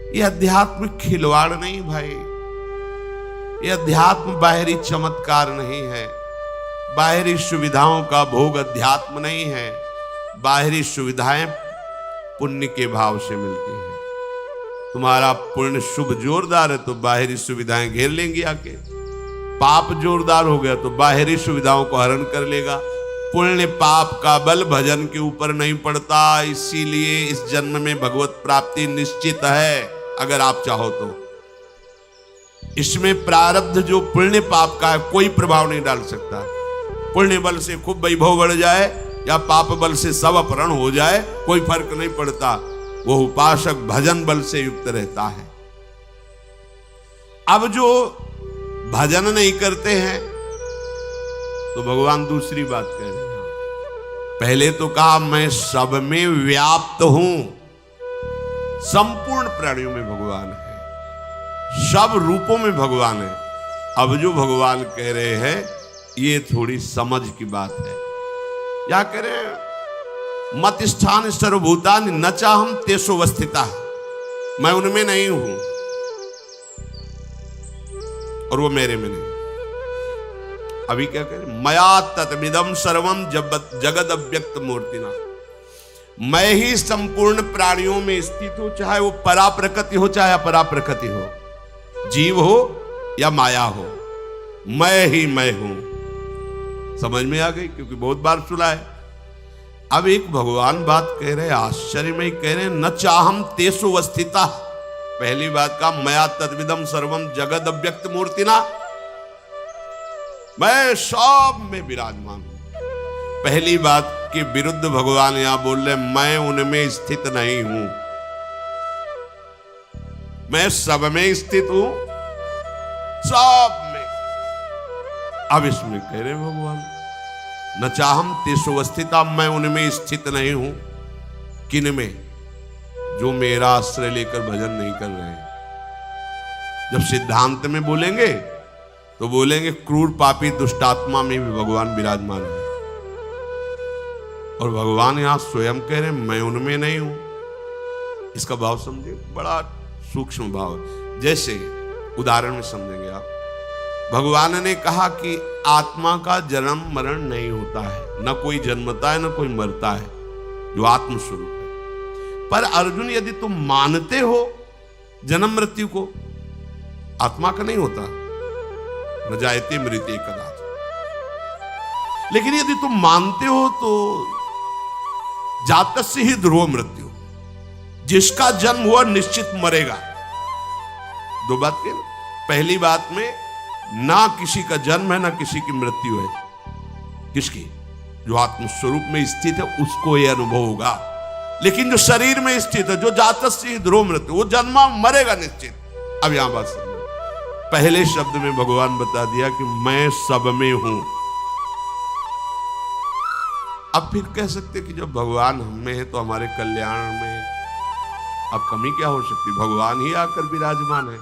ये अध्यात्म खिलवाड़ नहीं भाई, ये अध्यात्म बाहरी चमत्कार नहीं है, बाहरी सुविधाओं का भोग अध्यात्म नहीं है। बाहरी सुविधाएं पुण्य के भाव से मिलती हैं। तुम्हारा पुण्य शुभ जोरदार है तो बाहरी सुविधाएं घेर लेंगी आके, पाप जोरदार हो गया तो बाहरी सुविधाओं को हरण कर लेगा। पुण्य पाप का बल भजन के ऊपर नहीं पड़ता, इसीलिए इस जन्म में भगवत प्राप्ति निश्चित है अगर आप चाहो तो। इसमें प्रारब्ध जो पुण्य पाप का है कोई प्रभाव नहीं डाल सकता। पुण्य बल से खूब वैभव बढ़ जाए या पाप बल से सब अपहरण हो जाए कोई फर्क नहीं पड़ता, वो उपासक भजन बल से युक्त रहता है। अब जो भजन नहीं करते हैं तो भगवान दूसरी बात कह रहे हैं। पहले तो कहा मैं सब में व्याप्त हूं, संपूर्ण प्राणियों में भगवान है, सब रूपों में भगवान है। अब जो भगवान कह रहे हैं ये थोड़ी समझ की बात है। क्या कह रहे हैं? मत स्थान सर्वभूतानि न चाहम तेषु अवस्थिता, मैं उनमें नहीं हूं और वो मेरे में नहीं। अभी क्या कह रहे? मया तत्मिदं सर्वम जगद अव्यक्त मूर्तिना, मैं ही संपूर्ण प्राणियों में स्थित हूं, चाहे वो परा प्रकृति हो चाहे अपरा प्रकृति हो, जीव हो या माया हो, मैं ही मैं हूं। समझ में आ गई? क्योंकि बहुत बार सुना है। अब एक भगवान बात कह रहे, आश्चर्य में कह रहे, न चाहम तेषु अवस्थिता। पहली बात का मया तद्विदम सर्वम जगद अव्यक्त मूर्तिना, मैं सब में विराजमान हूं। पहली बात के विरुद्ध भगवान यहां बोल रहे, मैं उनमें स्थित नहीं हूं, मैं सब में स्थित हूं, सब में। अब इसमें कह रहे भगवान न चाहम तेषु अवस्थिता, मैं उनमें स्थित नहीं हूं। किन में? जो मेरा आश्रय लेकर भजन नहीं कर रहे हैं। जब सिद्धांत में बोलेंगे तो बोलेंगे क्रूर पापी दुष्टात्मा में भी भगवान विराजमान है, और भगवान यहां स्वयं कह रहे मैं उनमें नहीं हूं। इसका भाव समझे, बड़ा सूक्ष्म भाव है। जैसे उदाहरण में समझेंगे आप, भगवान ने कहा कि आत्मा का जन्म मरण नहीं होता है, न कोई जन्मता है न कोई मरता है, जो आत्म स्वरूप है। पर अर्जुन यदि तुम मानते हो जन्म मृत्यु को, आत्मा का नहीं होता, न जायते मृत्युः कदाचित्, लेकिन यदि तुम मानते हो तो जातस्य ही ध्रुव मृत्यु, जिसका जन्म हुआ निश्चित मरेगा। दो बात के, पहली बात में ना किसी का जन्म है ना किसी की मृत्यु है। किसकी? जो आत्मस्वरूप में स्थित है उसको यह अनुभव होगा। लेकिन जो शरीर में स्थित है, जो जातस्य ध्रुव मृत्यु, वो जन्मा मरेगा निश्चित। अब यहां बात समझो, पहले शब्द में भगवान बता दिया कि मैं सब में हूं। अब फिर कह सकते कि जब भगवान हम में है तो हमारे कल्याण में अब कमी क्या हो सकती? भगवान ही आकर विराजमान है।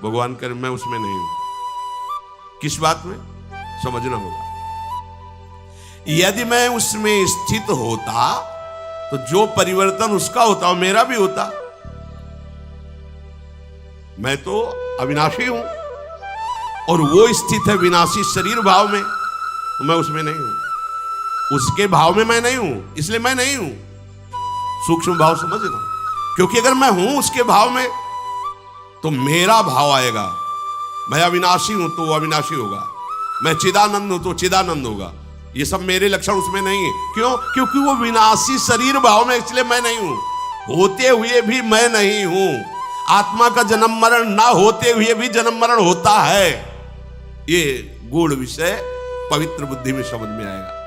भगवान कर मैं उसमें नहीं हूं। किस बात में? समझना होगा। यदि मैं उसमें स्थित होता तो जो परिवर्तन उसका होता वो मेरा भी होता। मैं तो अविनाशी हूं और वो स्थित है विनाशी शरीर भाव में, तो मैं उसमें नहीं हूं। उसके भाव में मैं नहीं हूं, इसलिए मैं नहीं हूं। सूक्ष्म भाव समझना, क्योंकि अगर मैं हूं उसके भाव में तो मेरा भाव आएगा। मैं अविनाशी हूं तो वो अविनाशी होगा, मैं चिदानंद हूं तो चिदानंद होगा। ये सब मेरे लक्षण उसमें नहीं है। क्यों? क्योंकि वो विनाशी शरीर भाव में, इसलिए मैं नहीं हूं। होते हुए भी मैं नहीं हूं। आत्मा का जन्म मरण ना होते हुए भी जन्म मरण होता है। ये गूढ़ विषय पवित्र बुद्धि में समझ में आएगा।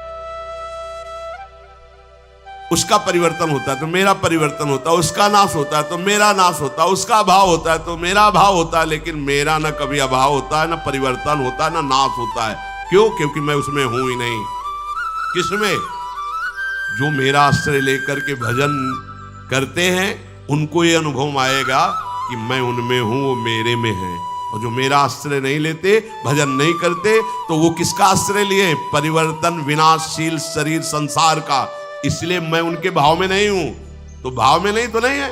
उसका परिवर्तन होता है तो मेरा परिवर्तन होता है, उसका नाश होता है तो मेरा नाश होता है, उसका अभाव होता है तो मेरा अभाव होता है। लेकिन मेरा ना कभी अभाव होता है, ना परिवर्तन होता है, ना नाश होता है। क्यों? क्योंकि मैं उसमें हूं ही नहीं। किसमें? जो मेरा आश्रय लेकर के भजन करते हैं उनको ये अनुभव आएगा कि मैं उनमें हूं, वो मेरे में है। और जो मेरा आश्रय नहीं लेते, भजन नहीं करते, तो वो किसका आश्रय लिए? परिवर्तन विनाशशील शरीर संसार का। इसलिए मैं उनके भाव में नहीं हूं। तो भाव में नहीं तो नहीं है।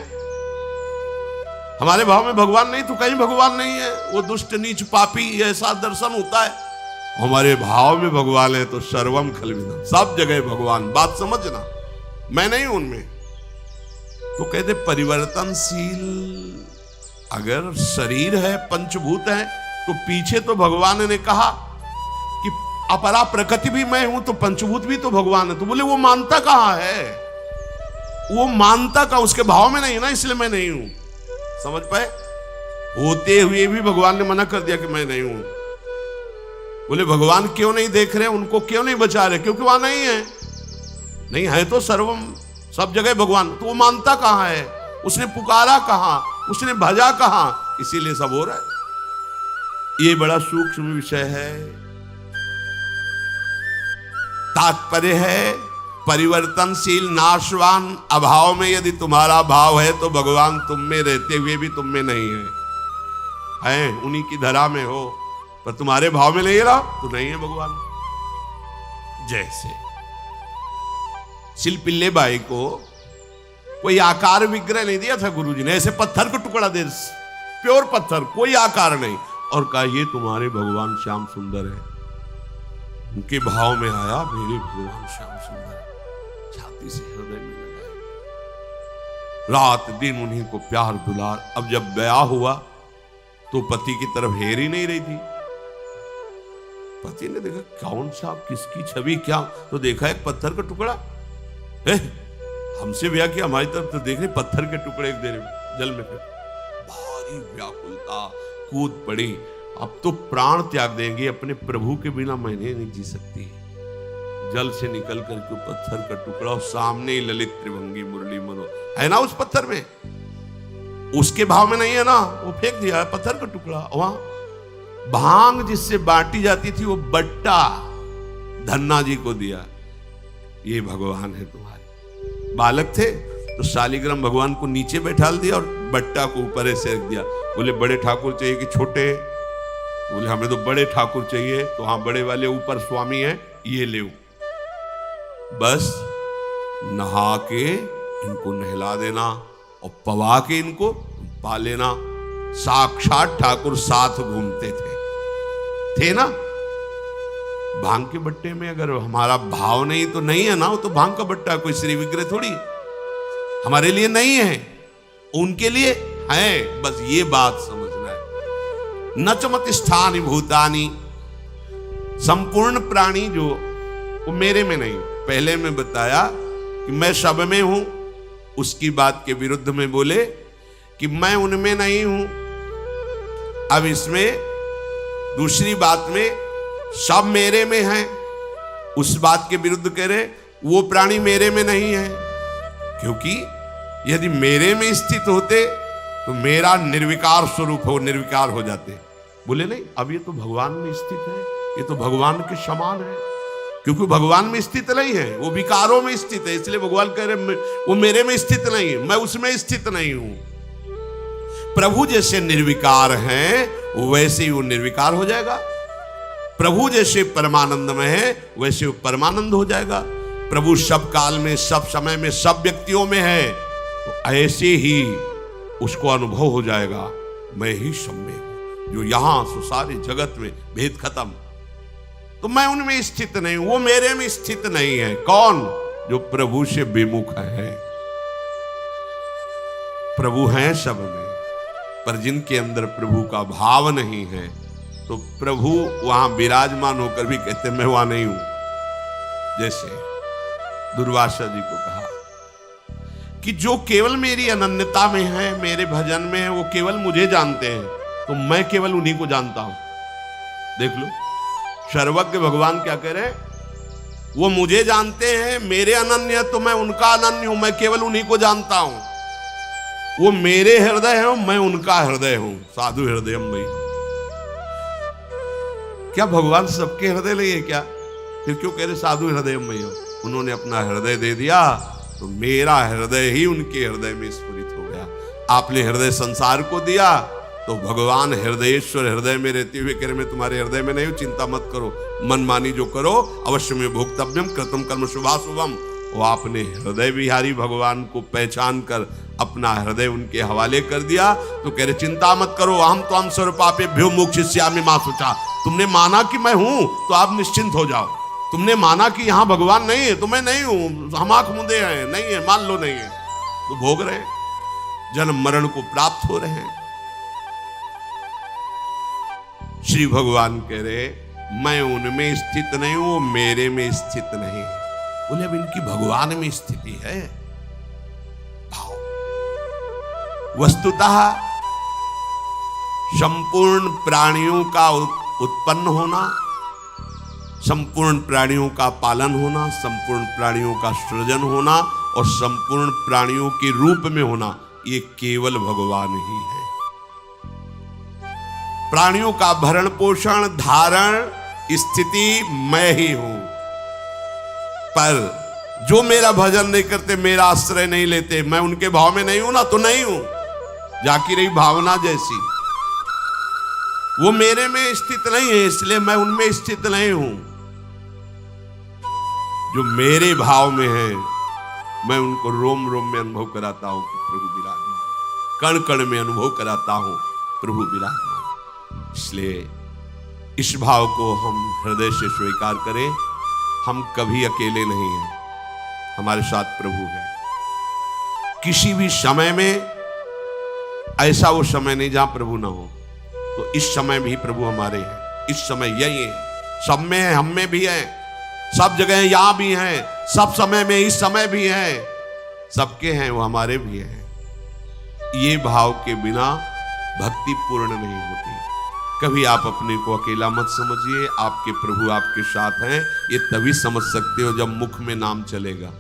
हमारे भाव में भगवान नहीं तो कहीं भगवान नहीं है। वो दुष्ट नीच पापी ऐसा दर्शन होता है। हमारे भाव में भगवान है तो सर्वम खलविदम, सब जगह भगवान। बात समझना, मैं नहीं हूं उनमें। तो कहते परिवर्तनशील अगर शरीर है, पंचभूत है, तो पीछे तो भगवान ने कहा कि अपरा प्रकृति भी मैं हूं, तो पंचभूत भी तो भगवान है। तो बोले वो मानता कहां है? वो मानता का उसके भाव में नहीं है ना, इसलिए मैं नहीं हूं। समझ पाए? होते हुए भी भगवान ने मना कर दिया कि मैं नहीं हूं। बोले भगवान क्यों नहीं देख रहे, उनको क्यों नहीं बचा रहे? क्योंकि वहां नहीं है। नहीं है तो सर्वम, सब जगह भगवान। तो वो मानता कहां है? उसने पुकारा कहां? उसने भजा कहां? इसीलिए सब हो रहा है। ये बड़ा सूक्ष्म विषय है। तात्पर्य है परिवर्तनशील नाशवान अभाव में यदि तुम्हारा भाव है तो भगवान तुम में रहते हुए भी तुम में नहीं है उन्हीं की धरा में हो, पर तुम्हारे भाव में नहीं रहा तो नहीं है भगवान। जैसे शिल्पिल्ले बाई को कोई आकार विग्रह नहीं दिया था गुरुजी ने, ऐसे पत्थर को टुकड़ा दे, प्योर पत्थर, कोई आकार नहीं, और कहा ये तुम्हारे भगवान श्याम सुंदर है। उनके भाव में आया मेरे भगवान श्याम सुंदर है, छाती से हृदय में लगाए, रात दिन उन्हीं को प्यार दुलार। अब जब ब्याह हुआ तो पति की तरफ हेर ही नहीं रही थी। पति ने देखा कौन सा किसकी छवि क्या, तो देखा एक पत्थर का टुकड़ा। हमसे ब्याह किया, हमारी तरफ तो देख रहे पत्थर के टुकड़े एक देर जल में फिर भारी व्याकुलता, कूद पड़ी। अब तो प्राण त्याग देंगे, अपने प्रभु के बिना मैं नहीं जी सकती। जल से निकल करके पत्थर का टुकड़ा, और सामने ही ललित त्रिभंगी मुरली मनो है ना उस पत्थर में, उसके भाव में नहीं है ना, वो फेंक दिया है पत्थर का टुकड़ा। वहां भांग जिससे बांटी जाती थी वो बट्टा धन्ना जी को दिया। ये भगवान है तुम्हारे। बालक थे तो शालिग्राम भगवान को नीचे बैठाल दिया और बट्टा को ऊपर ऐसे रख दिया। बोले बड़े ठाकुर चाहिए कि छोटे? बोले हमें तो बड़े ठाकुर चाहिए। तो हाँ बड़े वाले ऊपर स्वामी है, ये ले बस नहा के इनको नहला देना और पवा के इनको पा लेना। साक्षात ठाकुर साथ घूमते थे ना। भांग के बट्टे में अगर हमारा भाव नहीं तो नहीं है ना, वो तो भांग का बट्टा, कोई श्री विग्रह थोड़ी हमारे लिए नहीं है, उनके लिए है। बस ये बात समझना है। नचमत स्थानि भूतानि, संपूर्ण प्राणी जो वो मेरे में नहीं। पहले मैं बताया कि मैं सब में हूं, उसकी बात के विरुद्ध में बोले कि मैं उनमें नहीं हूं। अब इसमें दूसरी बात में सब मेरे में है, उस बात के विरुद्ध कह रहे वो प्राणी मेरे में नहीं है। क्योंकि यदि मेरे में स्थित होते तो मेरा निर्विकार स्वरूप हो, निर्विकार हो जाते। बोले नहीं, अब ये तो भगवान में स्थित है, ये तो भगवान के समान है। क्योंकि भगवान में स्थित नहीं है, वो विकारों में स्थित है, इसलिए भगवान कह रहे वो मेरे में स्थित नहीं है, मैं उसमें स्थित नहीं हूं। प्रभु जैसे निर्विकार हैं वैसे ही वो निर्विकार हो जाएगा। प्रभु जैसे परमानंद में है वैसे वो परमानंद हो जाएगा। प्रभु सब काल में, सब समय में, सब व्यक्तियों में है, तो ऐसे ही उसको अनुभव हो जाएगा मैं ही सब में हूं। जो यहां सो सारे जगत में भेद खत्म। तो मैं उनमें स्थित नहीं हूं, वो मेरे में स्थित नहीं है। कौन? जो प्रभु से विमुख है। प्रभु हैं सब में, पर जिनके अंदर प्रभु का भाव नहीं है तो प्रभु वहां विराजमान होकर भी कहते मैं वहां नहीं हूं। जैसे दुर्वासा जी को कहा कि जो केवल मेरी अनन्यता में है, मेरे भजन में है, वो केवल मुझे जानते हैं, तो मैं केवल उन्हीं को जानता हूं। देख लो सर्वज्ञ भगवान क्या कह रहे हैं, वो मुझे जानते हैं, मेरे अनन्य तो मैं उनका अनन्य हूं, मैं केवल उन्हीं को जानता हूं। वो मेरे हृदय है, मैं उनका हृदय हूं। साधु हृदय मई। क्या भगवान सबके हृदय नहीं है क्या? फिर क्यों कह रहे साधु हृदय मई? उन्होंने अपना हृदय दे दिया तो मेरा हृदय ही उनके हृदय में स्फुरित हो गया। आपने हृदय संसार को दिया तो भगवान हृदयेश्वर हृदय में रहते हुए कह रहे मैं तुम्हारे हृदय में नहीं हूं, चिंता मत करो, मनमानी जो करो अवश्य में भोक्तव्यम कृतम कर्म शुभाशुभम। वो आपने हृदय विहारी भगवान को पहचान कर अपना हृदय उनके हवाले कर दिया। तो कह रहे चिंता मत करो, हम तो हम सर्व पापेभ्यो मोक्षयिष्यामि मा शुचा। तुमने माना कि मैं हूं तो आप निश्चिंत हो जाओ। तुमने माना कि यहां भगवान नहीं है तो मैं नहीं हूं, हम आंख मुंदे हैं, नहीं है, मान लो नहीं है, तो भोग रहे हैं, जन्म मरण को प्राप्त हो रहे हैं। श्री भगवान कह रहे मैं उनमें स्थित नहीं हूं, वो मेरे में स्थित नहीं है। बोले अब इनकी भगवान में स्थिति है। भाव वस्तुतः संपूर्ण प्राणियों का उत्पन्न होना, संपूर्ण प्राणियों का पालन होना, संपूर्ण प्राणियों का सृजन होना और संपूर्ण प्राणियों के रूप में होना, ये केवल भगवान ही है। प्राणियों का भरण पोषण धारण स्थिति मैं ही हूं, पर जो मेरा भजन नहीं करते, मेरा आश्रय नहीं लेते, मैं उनके भाव में नहीं हूं ना, तो नहीं हूं। जाकी रही भावना जैसी, वो मेरे में स्थित नहीं है, इसलिए मैं उनमें स्थित नहीं हूं। जो मेरे भाव में है, मैं उनको रोम रोम में अनुभव कराता हूं कि प्रभु विराजमान, कण कण में अनुभव कराता हूं प्रभु विराजमान। इसलिए इस भाव को हम हृदय से स्वीकार करें, हम कभी अकेले नहीं हैं, हमारे साथ प्रभु है। किसी भी समय में ऐसा वो समय नहीं जहां प्रभु ना हो, तो इस समय भी प्रभु हमारे हैं। इस समय यही है, सब में है, हम में भी है, सब जगह यहां भी हैं, सब समय में इस समय भी है, सबके हैं, वो हमारे भी हैं। ये भाव के बिना भक्ति पूर्ण नहीं होती। कभी आप अपने को अकेला मत समझिए, आपके प्रभु आपके साथ हैं। ये तभी समझ सकते हो जब मुख में नाम चलेगा।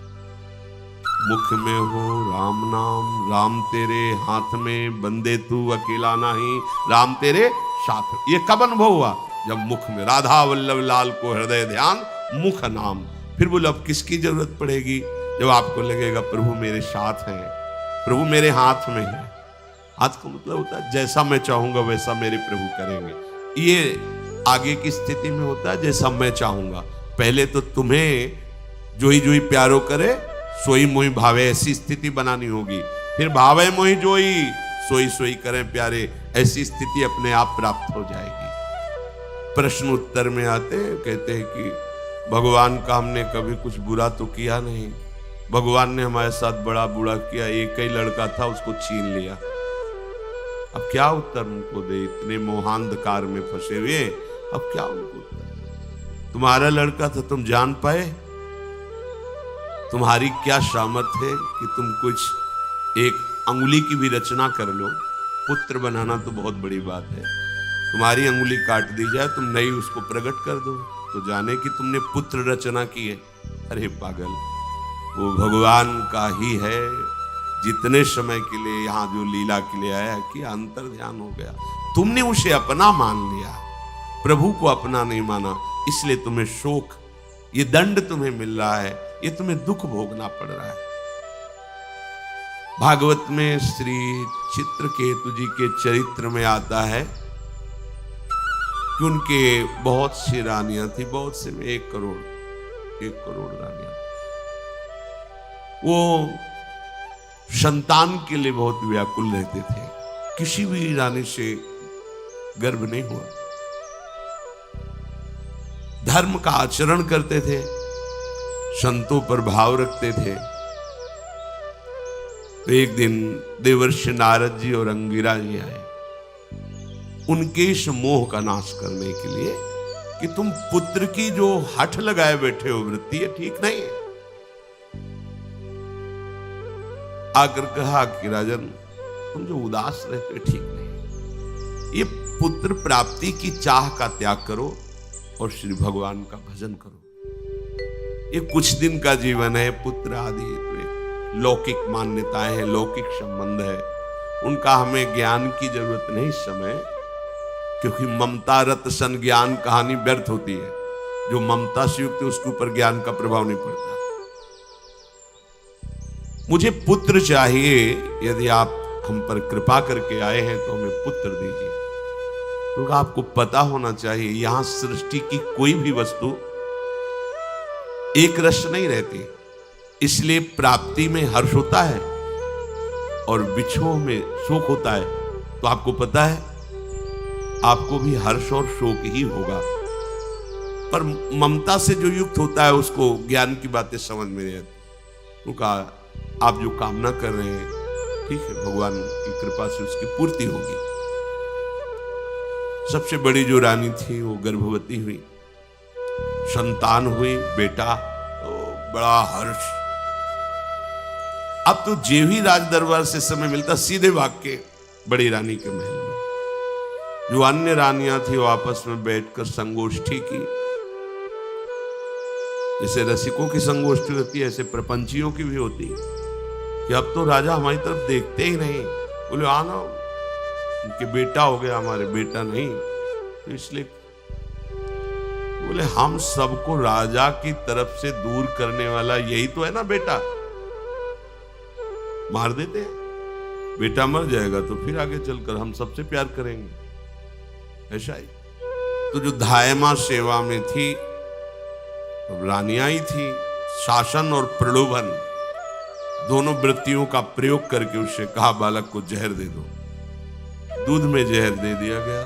मुख में हो राम नाम, राम तेरे हाथ में, बंदे तू अकेला नहीं, राम तेरे साथ। ये कब अनुभव हुआ? जब मुख में राधा वल्लभ लाल को हृदय ध्यान, मुख नाम। फिर बोलो अब किसकी जरूरत पड़ेगी? जब आपको लगेगा प्रभु मेरे साथ हैं, प्रभु मेरे हाथ में है। हाथ का मतलब होता है जैसा मैं चाहूंगा वैसा मेरे प्रभु करेंगे। ये आगे की स्थिति में होता है जैसा मैं चाहूंगा। पहले तो तुम्हें जोई जोई प्यारो करे, सोई मोई भावे, ऐसी स्थिति बनानी होगी। फिर भावे मोई जोई, सोई सोई करें प्यारे, ऐसी स्थिति अपने आप प्राप्त हो जाएगी। प्रश्न उत्तर में आते हैं, कहते हैं कि भगवान का हमने कभी कुछ बुरा तो किया नहीं, भगवान ने हमारे साथ बड़ा बुरा किया, एक ही लड़का था उसको छीन लिया। अब क्या उत्तर उनको दे? इतने मोहांधकार में फंसे हुए, अब क्या उनको उत्तर? तुम्हारा लड़का था, तुम जान पाए? तुम्हारी क्या सामर्थ्य है कि तुम कुछ एक अंगुली की भी रचना कर लो? पुत्र बनाना तो बहुत बड़ी बात है। तुम्हारी अंगुली काट दी जाए, तुम नई उसको प्रकट कर दो तो जाने कि तुमने पुत्र रचना की है। अरे पागल, वो भगवान का ही है। जितने समय के लिए यहां जो लीला के लिए आया कि अंतर ध्यान हो गया, तुमने उसे अपना मान लिया, प्रभु को अपना नहीं माना, इसलिए तुम्हें शोक, ये दंड तुम्हें मिल रहा है, ये तुम्हें दुख भोगना पड़ रहा है। भागवत में श्री चित्रकेतु जी के चरित्र में आता है कि उनके बहुत सी रानियां थी, बहुत से में 1 करोड़ रानियां। वो संतान के लिए बहुत व्याकुल रहते थे, किसी भी रानी से गर्भ नहीं हुआ। धर्म का आचरण करते थे, संतों पर भाव रखते थे। तो एक दिन देवर्षि नारद जी और अंगिरा जी आए उनके इस मोह का नाश करने के लिए कि तुम पुत्र की जो हठ लगाए बैठे हो वृत्ति, ये ठीक नहीं है। आकर कहा कि राजन, तुम जो उदास रहते हो ठीक नहीं, ये पुत्र प्राप्ति की चाह का त्याग करो और श्री भगवान का भजन करो। ये कुछ दिन का जीवन है, पुत्र आदि तो एक लौकिक मान्यताएं हैं, लौकिक संबंध है, उनका हमें ज्ञान की जरूरत नहीं इस समय, क्योंकि ममता रत सन ज्ञान कहानी व्यर्थ होती है। जो ममता से युक्त है उसके ऊपर ज्ञान का प्रभाव नहीं पड़ता। मुझे पुत्र चाहिए, यदि आप हम पर कृपा करके आए हैं तो हमें पुत्र दीजिए। तो आपको पता होना चाहिए यहां सृष्टि की कोई भी वस्तु एक रस नहीं रहती, इसलिए प्राप्ति में हर्ष होता है। और बिछुओं में शोक होता है, तो आपको पता है आपको भी हर्ष और शोक ही होगा। पर ममता से जो युक्त होता है उसको ज्ञान की बातें समझ में नहीं आती। वो कहा आप जो कामना कर रहे हैं ठीक है, भगवान की कृपा से उसकी पूर्ति होगी। सबसे बड़ी जो रानी थी वो गर्भवती हुई, संतान हुई, बेटा, तो बड़ा हर्ष। अब तो जे ही राज दरबार से समय मिलता सीधे भाग के बड़ी रानी के महल में। जो अन्य रानियां थी वो आपस में बैठकर संगोष्ठी की, जैसे रसिकों की संगोष्ठी होती है ऐसे प्रपंचियों की भी होती है कि अब तो राजा हमारी तरफ देखते ही नहीं, बोले आना उनके बेटा हो गया, हमारे बेटा नहीं, तो इसलिए बोले हम सबको राजा की तरफ से दूर करने वाला यही तो है ना बेटा, मार देते हैं, बेटा मर जाएगा तो फिर आगे चलकर हम सबसे प्यार करेंगे, ऐसा ही। तो जो धायमा सेवा में थी रानियां ही थी, शासन और प्रलोभन दोनों वृत्तियों का प्रयोग करके उससे कहा बालक को जहर दे दो। दूध में जहर दे दिया गया।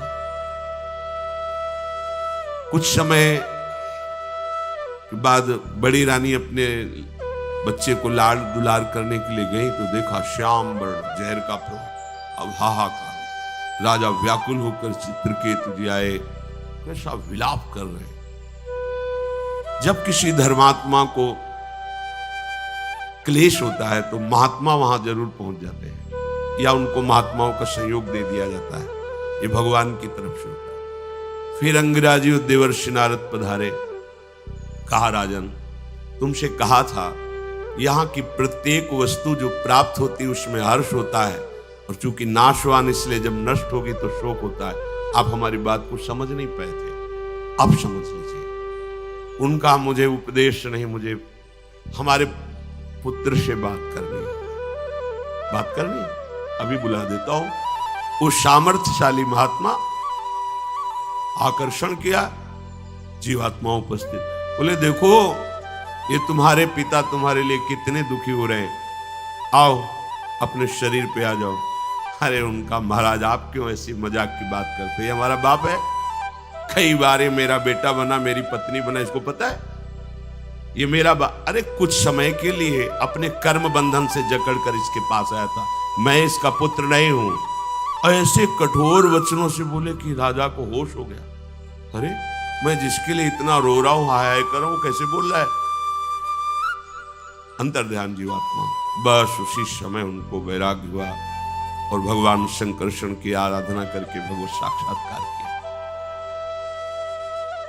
कुछ समय के बाद बड़ी रानी अपने बच्चे को लाड़ दुलार करने के लिए गई तो देखा श्याम वर्ण जहर का प्रभाव। अब हाहाकार, राजा व्याकुल होकर चित्रकेतु जी आए, कैसा विलाप कर रहे हैं। जब किसी धर्मात्मा को क्लेश होता है तो महात्मा वहां जरूर पहुंच जाते हैं या उनको महात्माओं का सहयोग दे दिया जाता है, ये भगवान की तरफ से होता है। फिर अंगराजी देवर्षि नारद पधारे, कहा राजन तुमसे कहा था यहां की प्रत्येक वस्तु जो प्राप्त होती है उसमें हर्ष होता है, और चूंकि नाशवान इसलिए जब नष्ट होगी तो शोक होता है। आप हमारी बात को समझ नहीं पाए थे, अब समझ लीजिए। उनका मुझे उपदेश नहीं, मुझे हमारे पुत्र से बात करनी, अभी बुला देता हूं। वो सामर्थ्यशाली महात्मा आकर्षण किया, जीवात्मा उपस्थित, बोले देखो ये तुम्हारे पिता तुम्हारे लिए कितने दुखी हो रहे हैं, आओ अपने शरीर पे आ जाओ। अरे उनका महाराज आप क्यों ऐसी मजाक की बात करते हैं, हमारा बाप है, कई बार ये मेरा बेटा बना, मेरी पत्नी बना, इसको पता है ये मेरा अरे कुछ समय के लिए अपने कर्म बंधन से जकड़कर इसके पास आया था, मैं इसका पुत्र नहीं हूं। ऐसे कठोर वचनों से बोले कि राजा को होश हो गया। अरे मैं जिसके लिए इतना रो रहा हूं, हाय कर रहा हूं, कैसे बोल रहा है। अंतर्ध्यान जीवात्मा। बस उसी समय उनको वैराग्य हुआ और भगवान शंकरषण की आराधना करके भगवत साक्षात्कार किया।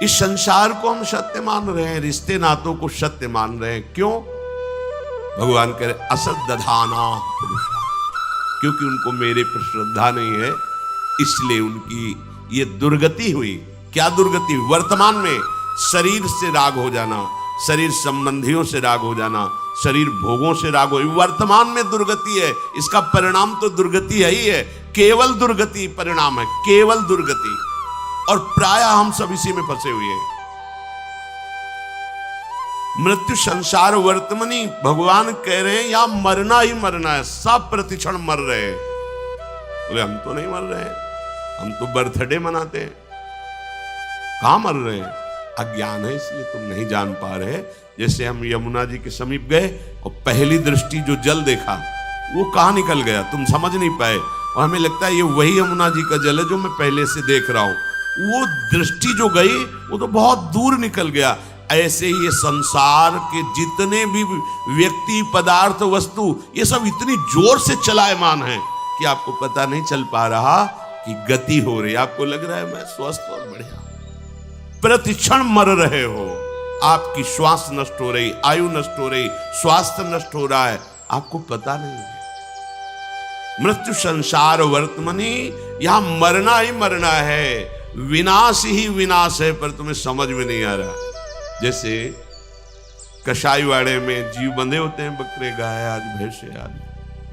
इस संसार को हम सत्य मान रहे हैं, रिश्ते नातों को सत्य मान रहे हैं, क्यों? भगवान कह रहे असत दधाना पुरुषा, क्योंकि उनको मेरे पर श्रद्धा नहीं है, इसलिए उनकी ये दुर्गति हुई। क्या दुर्गति? वर्तमान में शरीर से राग हो जाना, शरीर संबंधियों से राग हो जाना, शरीर भोगों से राग हो, वर्तमान में दुर्गति है। इसका परिणाम तो दुर्गति है ही है, केवल दुर्गति परिणाम है, केवल दुर्गति। और प्राय हम सब इसी में फंसे हुए हैं। मृत्यु संसार वर्तमनी, भगवान कह रहे हैं या मरना ही मरना है, सब प्रतिक्षण मर रहे हैं। बोले हम तो नहीं मर रहे हैं, हम तो बर्थडे मनाते हैं। कहां मर रहे हैं? अज्ञान है, इसलिए तुम नहीं जान पा रहे। जैसे हम यमुना जी के समीप गए और पहली दृष्टि जो जल देखा वो कहां निकल गया, तुम समझ नहीं पाए, और हमें लगता है ये वही यमुना जी का जल है जो मैं पहले से देख रहा हूं। वो दृष्टि जो गई वो तो बहुत दूर निकल गया। ऐसे ही ये संसार के जितने भी व्यक्ति, पदार्थ, वस्तु, ये सब इतनी जोर से चलायमान है कि आपको पता नहीं चल पा रहा कि गति हो रही। आपको लग रहा है मैं स्वस्थ और बढ़िया, प्रतिक्षण मर रहे हो, आपकी श्वास नष्ट हो रही, आयु नष्ट हो रही, स्वास्थ्य नष्ट हो रहा है, आपको पता नहीं है। मृत्यु संसार वर्तमनी, यहां मरना ही मरना है, विनाश ही विनाश है, पर तुम्हें समझ में नहीं आ रहा। जैसे कसाईवाड़े में जीव बंधे होते हैं, बकरे, गाय आदि, भैंसे आदि,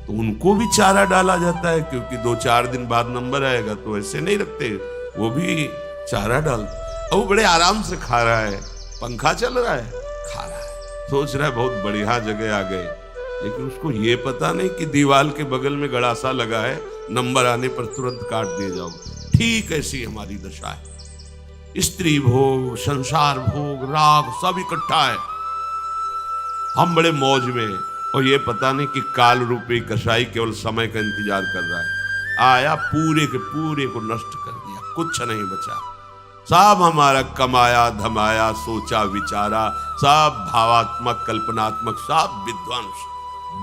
तो उनको भी चारा डाला जाता है, क्योंकि 2-4 दिन बाद नंबर आएगा, तो ऐसे नहीं रखते, वो भी चारा डालते। वो बड़े आराम से खा रहा है, पंखा चल रहा है, खा रहा है, सोच रहा है बहुत बढ़िया जगह आ गए। लेकिन उसको ये पता नहीं कि दीवार के बगल में गड़ासा लगा है, नंबर आने पर तुरंत काट दिए जाओ। ठीक ऐसी हमारी दशा है। स्त्री भोग, संसार भोग, राग सब इकट्ठा है। हम बड़े मौज में, और ये पता नहीं कि काल रूपी कसाई केवल समय का इंतजार कर रहा है। आया पूरे के पूरे को नष्ट कर दिया, कुछ नहीं बचा। सब हमारा कमाया धमाया, सोचा विचारा, सब भावात्मक कल्पनात्मक, सब विध्वंस।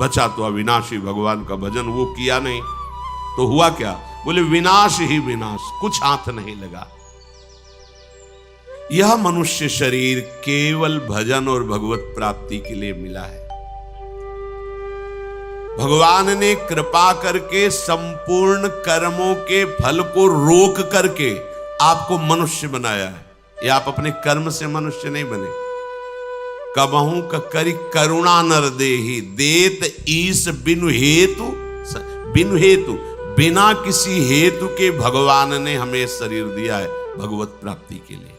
बचा तो अविनाशी भगवान का भजन, वो किया नहीं तो हुआ क्या? बोले विनाश ही विनाश, कुछ हाथ नहीं लगा। यह मनुष्य शरीर केवल भजन और भगवत प्राप्ति के लिए मिला है। भगवान ने कृपा करके संपूर्ण कर्मों के फल को रोक करके आपको मनुष्य बनाया है। ये आप अपने कर्म से मनुष्य नहीं बने। कबहू करी करुणा नर देहि, देत ईस बिनु हेतु, बिनु हेतु, बिना किसी हेतु के भगवान ने हमें शरीर दिया है भगवत प्राप्ति के लिए।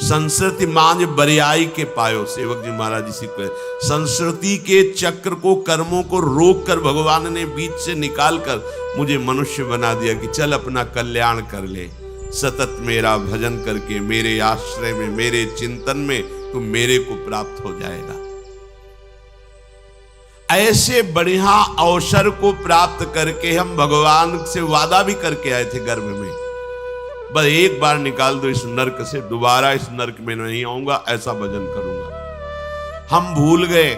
संस्कृति मांझ बरियाई के पायो, सेवक जी महाराज जी से संस्कृति के चक्र को, कर्मों को रोक कर भगवान ने बीच से निकाल कर मुझे मनुष्य बना दिया कि चल अपना कल्याण कर ले। सतत मेरा भजन करके, मेरे आश्रय में, मेरे चिंतन में तो मेरे को प्राप्त हो जाएगा। ऐसे बढ़िया अवसर को प्राप्त करके हम भगवान से वादा भी करके आए थे गर्भ में, बस एक बार निकाल दो इस नर्क से, दोबारा इस नर्क में नहीं आऊंगा, ऐसा भजन करूंगा। हम भूल गए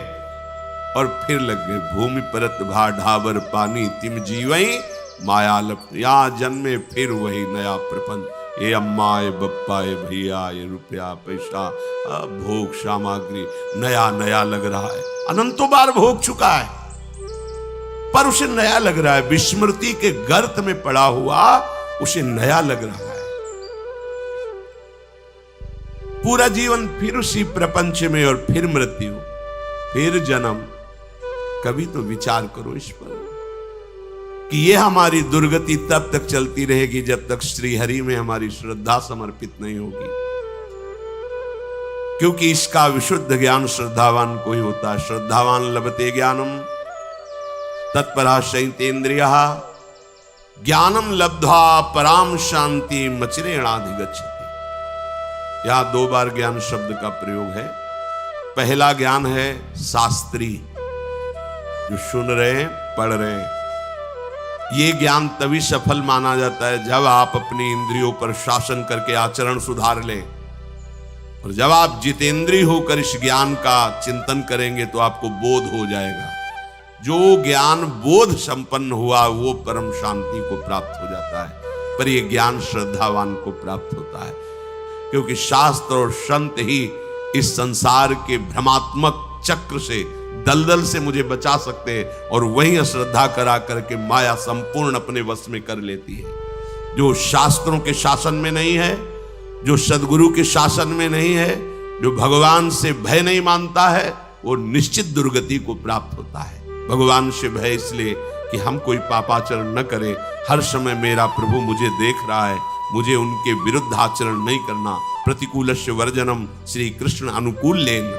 और फिर लग गए। भूमि परत भा ढाबर पानी, तिम जीवई माया लप, यहां जन्मे फिर वही नया प्रपंच। ये अम्मा, ये बप्पा, ये भैया, ये रुपया पैसा, भोग सामग्री नया नया लग रहा है। अनंतों बार भोग चुका है पर उसे नया लग रहा है। विस्मृति के गर्त में पड़ा हुआ उसे नया लग रहा है। पूरा जीवन फिर उसी प्रपंच में, और फिर मृत्यु, फिर जन्म। कभी तो विचार करो इस पर कि ये हमारी दुर्गति तब तक चलती रहेगी जब तक श्री हरि में हमारी श्रद्धा समर्पित नहीं होगी। क्योंकि इसका विशुद्ध ज्ञान श्रद्धावान को ही होता है। श्रद्धावान लभते ज्ञानम तत्परा शैतेन्द्रियः, ज्ञानम लब्ध्वा पराम शांति मचिरेणाधिगच्छति। यहां दो बार ज्ञान शब्द का प्रयोग है। पहला ज्ञान है शास्त्री, जो सुन रहे हैं, पढ़ रहे हैं। ये ज्ञान तभी सफल माना जाता है जब आप अपनी इंद्रियों पर शासन करके आचरण सुधार लें, और जब आप जितेंद्रीय होकर इस ज्ञान का चिंतन करेंगे तो आपको बोध हो जाएगा। जो ज्ञान बोध संपन्न हुआ वो परम शांति को प्राप्त हो जाता है, पर यह ज्ञान श्रद्धावान को प्राप्त होता है। क्योंकि शास्त्र और संत ही इस संसार के भ्रमात्मक चक्र से, दलदल से मुझे बचा सकते हैं, और वही अश्रद्धा करा करके माया संपूर्ण अपने वश में कर लेती है। जो शास्त्रों के शासन में नहीं है, जो सदगुरु के शासन में नहीं है, जो भगवान से भय नहीं मानता है, वो निश्चित दुर्गति को प्राप्त होता है। भगवान से भय इसलिए कि हम कोई पापाचरण न करें। हर समय मेरा प्रभु मुझे देख रहा है, मुझे उनके विरुद्ध आचरण नहीं करना। प्रतिकूलस्य वर्जनम श्री कृष्ण अनुकूल लेन।